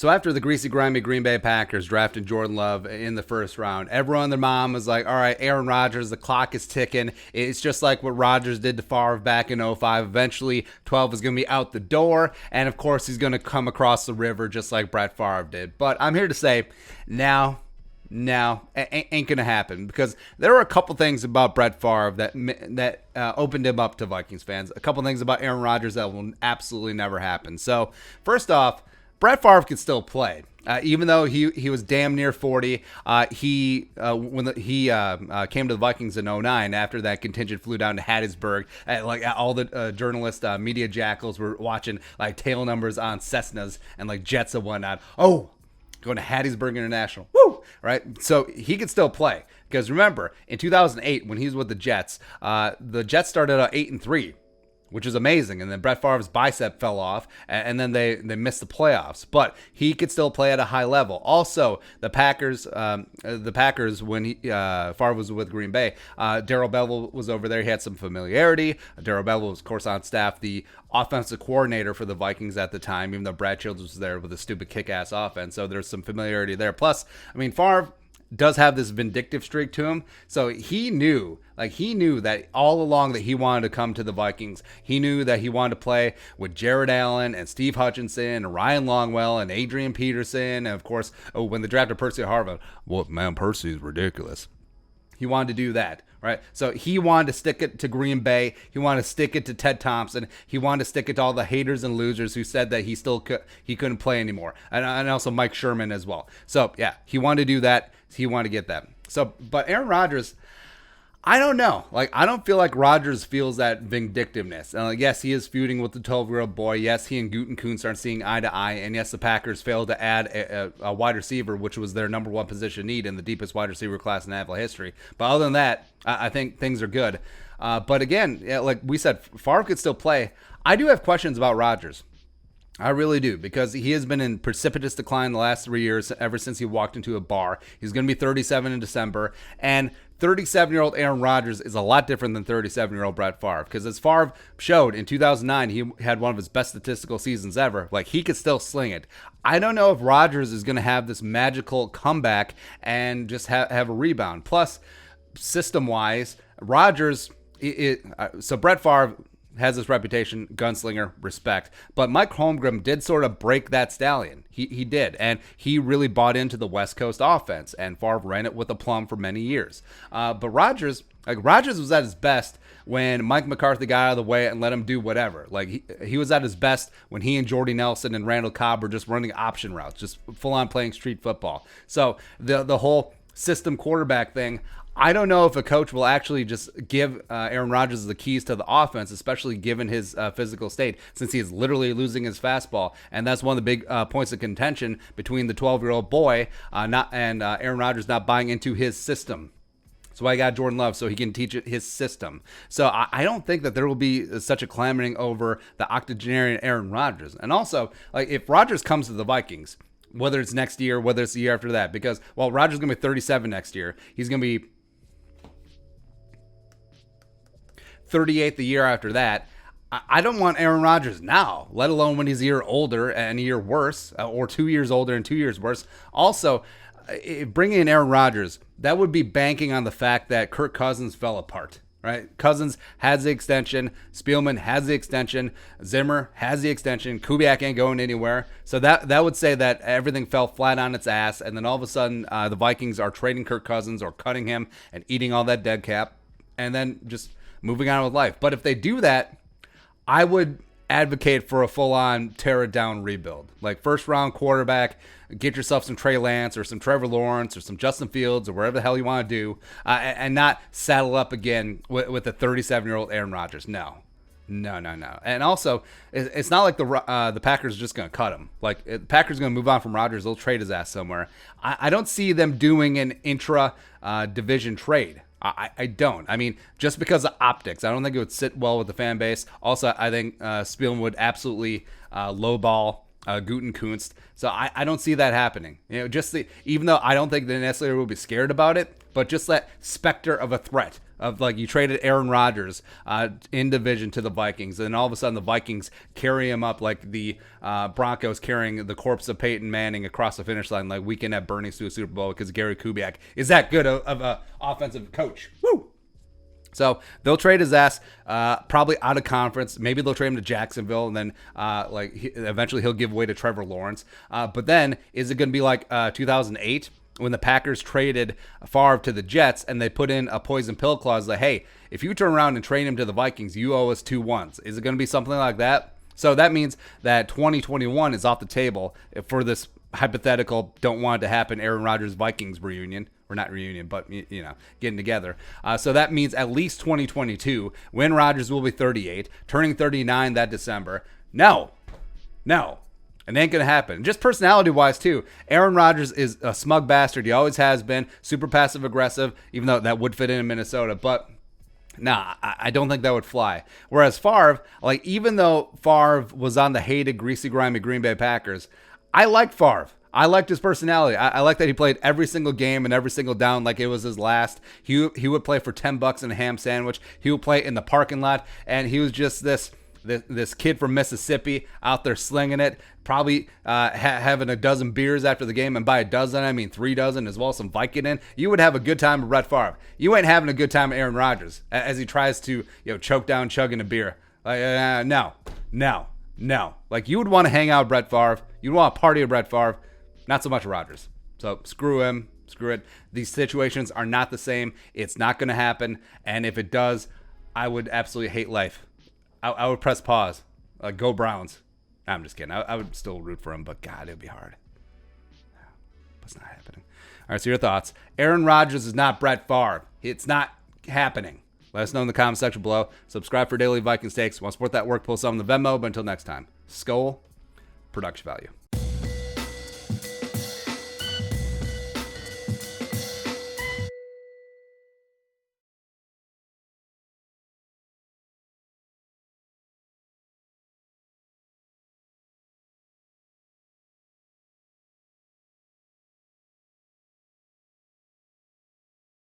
So after the Greasy, Grimy Green Bay Packers drafted Jordan Love in the first round, everyone and their mom was like, all right, Aaron Rodgers, the clock is ticking. It's just like what Rodgers did to Favre back in '05. Eventually, 12 is going to be out the door. And, of course, he's going to come across the river just like Brett Favre did. But I'm here to say now, ain't gonna happen, because there were a couple things about Brett Favre that opened him up to Vikings fans. A couple things about Aaron Rodgers that will absolutely never happen. So first off, Brett Favre can still play. Even though he was damn near 40, when he came to the Vikings in '09, after that contingent flew down to Hattiesburg, all the journalists, media jackals were watching like tail numbers on Cessnas and like jets and whatnot. Oh, going to Hattiesburg International. Woo! Right? So he could still play. Because remember, in 2008, when he was with the Jets started out 8-3, which is amazing. And then Brett Favre's bicep fell off, and then they missed the playoffs. But he could still play at a high level. Also, the Packers, when Favre was with Green Bay, Darrell Bevell was over there. He had some familiarity. Darrell Bevell was, of course, on staff, the offensive coordinator for the Vikings at the time, even though Brad Childress was there with a stupid kick-ass offense. So there's some familiarity there. Plus, I mean, Favre does have this vindictive streak to him. So he knew that all along that he wanted to come to the Vikings. He knew that he wanted to play with Jared Allen and Steve Hutchinson and Ryan Longwell and Adrian Peterson. And of course, when they drafted Percy Harvin, well, man, Percy is ridiculous. He wanted to do that, right? So he wanted to stick it to Green Bay. He wanted to stick it to Ted Thompson. He wanted to stick it to all the haters and losers who said that he couldn't play anymore. And also Mike Sherman as well. So yeah, he wanted to do that. He wanted to get that. So, but Aaron Rodgers, I don't know. I don't feel like Rodgers feels that vindictiveness. Yes, he is feuding with the 12-year-old boy. Yes, he and Gutekunst aren't seeing eye to eye. And yes, the Packers failed to add a wide receiver, which was their number one position need in the deepest wide receiver class in NFL history. But other than that, I think things are good. But again, like we said, Favre could still play. I do have questions about Rodgers. I really do, because he has been in precipitous decline the last 3 years, ever since he walked into a bar. He's going to be 37 in December, and 37-year-old Aaron Rodgers is a lot different than 37-year-old Brett Favre, because as Favre showed in 2009, he had one of his best statistical seasons ever. Like, he could still sling it. I don't know if Rodgers is going to have this magical comeback and just have a rebound. Plus, system-wise, Rodgers, so Brett Favre has this reputation, gunslinger, respect. But Mike Holmgren did sort of break that stallion. He did. And he really bought into the West Coast offense. And Favre ran it with aplomb for many years. But Rodgers was at his best when Mike McCarthy got out of the way and let him do whatever. Like, he was at his best when he and Jordy Nelson and Randall Cobb were just running option routes, just full-on playing street football. So the whole system quarterback thing, I don't know if a coach will actually just give Aaron Rodgers the keys to the offense, especially given his physical state, since he is literally losing his fastball. And that's one of the big points of contention between the 12-year-old boy and Aaron Rodgers not buying into his system. So I got Jordan Love so he can teach it his system. So I don't think that there will be such a clamoring over the octogenarian Aaron Rodgers. And also, like, if Rodgers comes to the Vikings, whether it's next year, whether it's the year after that, because, well, Rodgers is going to be 37 next year. He's going to be 38 the year after that. I don't want Aaron Rodgers now, let alone when he's a year older and a year worse, or 2 years older and 2 years worse. Also, bringing in Aaron Rodgers, that would be banking on the fact that Kirk Cousins fell apart, right? Cousins has the extension. Spielman has the extension. Zimmer has the extension. Kubiak ain't going anywhere. So that would say that everything fell flat on its ass, and then all of a sudden the Vikings are trading Kirk Cousins or cutting him and eating all that dead cap, and then just moving on with life. But if they do that, I would advocate for a full-on tear-it-down rebuild. Like, first-round quarterback, get yourself some Trey Lance or some Trevor Lawrence or some Justin Fields or whatever the hell you want to do, and not saddle up again with a 37-year-old Aaron Rodgers. No. And also, it's not like the Packers are just going to cut him. Like, the Packers are going to move on from Rodgers. They'll trade his ass somewhere. I don't see them doing an intra-division trade. I don't. I mean, just because of optics, I don't think it would sit well with the fan base. Also, I think Spielman would absolutely lowball Gutekunst. So I don't see that happening. Even though I don't think they necessarily will be scared about it, but just that specter of a threat of like you traded Aaron Rodgers in division to the Vikings, and all of a sudden the Vikings carry him up like the Broncos carrying the corpse of Peyton Manning across the finish line, like weekend at Bernie's to a Super Bowl because Gary Kubiak is that good of a offensive coach. Woo! So they'll trade his ass probably out of conference. Maybe they'll trade him to Jacksonville, and then eventually he'll give way to Trevor Lawrence. But then is it going to be like 2008 when the Packers traded Favre to the Jets and they put in a poison pill clause like, hey, if you turn around and trade him to the Vikings, you owe us 2 ones. Is it going to be something like that? So that means that 2021 is off the table for this hypothetical, don't want it to happen, Aaron Rodgers Vikings reunion. Or not reunion, but, getting together. So that means at least 2022, when Rodgers will be 38, turning 39 that December. No. It ain't going to happen. Just personality-wise, too. Aaron Rodgers is a smug bastard. He always has been. Super passive-aggressive, even though that would fit in Minnesota. But, nah, I don't think that would fly. Whereas Favre, like, even though Favre was on the hated, greasy, grimy Green Bay Packers, I liked Favre. I liked his personality. I like that he played every single game and every single down like it was his last. He would play for $10 and a ham sandwich. He would play in the parking lot, and he was just this kid from Mississippi out there slinging it, probably having a dozen beers after the game, and by a dozen I mean 3 dozen as well as some Vicodin. You would have a good time with Brett Favre. You ain't having a good time with Aaron Rodgers as he tries to choke down chugging a beer. No. Like, you would want to hang out with Brett Favre. You'd want to party with Brett Favre. Not so much Rodgers. So screw him. Screw it. These situations are not the same. It's not going to happen. And if it does, I would absolutely hate life. I would press pause. Go Browns. I'm just kidding. I would still root for him, but God, it would be hard. It's not happening. All right, so your thoughts. Aaron Rodgers is not Brett Favre. It's not happening. Let us know in the comment section below. Subscribe for daily Vikings takes. Want to support that work, pull some in the Venmo. But until next time, Skull, production value.